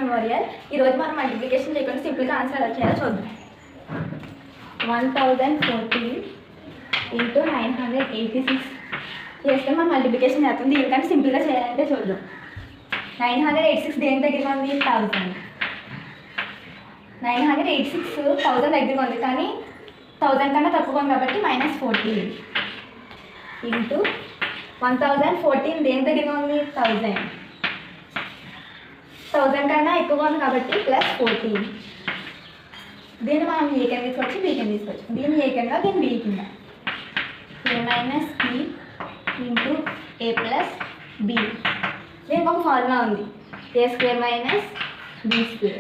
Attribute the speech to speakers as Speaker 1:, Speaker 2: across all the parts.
Speaker 1: Memorial. ఈరోజు మనం multiplication చేయకుండా సింపుల్గా ఆన్సర్ ఎలా చేయాలో చూద్దాం. 1040 ఇంటూ 986 చేస్తే మనం మల్టిప్లికేషన్ చేస్తాం. దీనికంటే సింపుల్గా చేయాలంటే చూద్దాం. 986 దేని దగ్గర ఉంది? 1000. 986 1000 దగ్గర ఉంది, కానీ 1000 కన్నా తక్కువ ఉంది కాబట్టి -14 ఇంటూ 1014 దేని దగ్గర ఉంది? 1000. 1000 కన్నా ఎక్కువ ఉంది కాబట్టి +14. దీన్ని మనం ఏ కింద తీసుకోవచ్చు, బి కింద తీసుకోవచ్చు. దీన్ని ఏ కింద, దీన్ని బి కింద. a minus B into A plus B. దీనికి ఒక ఫార్ములా ఉంది, a² మైనస్ b².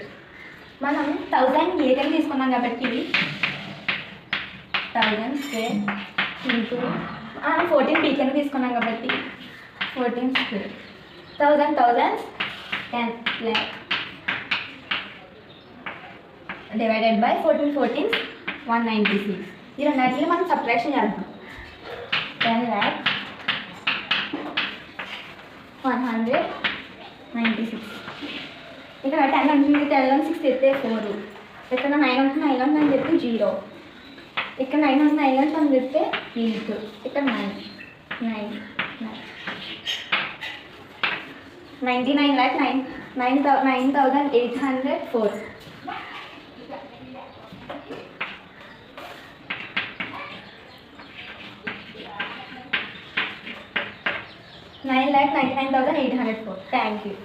Speaker 1: మనం 1000 ఏ కింద తీసుకున్నాం కాబట్టి 1000² ఇంటూ 14 బి కింద తీసుకున్నాం కాబట్టి 14². 1000 10 lakh డివైడెడ్ బై 14 196. ఈ రెండింటిని మనం సబ్ట్రాక్షన్ చేద్దాం. 10 lakh 196. ఇక్కడ 10 ఉంటుంది, 10 లో 6 ఎత్తే 4. ఇక్కడ 9 ఉంటుంది, 9 అని చెప్పి 0. ఇక్కడ 9 ఉంటుంది, 9 అని చెప్తే 8. ఇక్కడ 9 99 lakh 9804. 9,99,804. Thank you.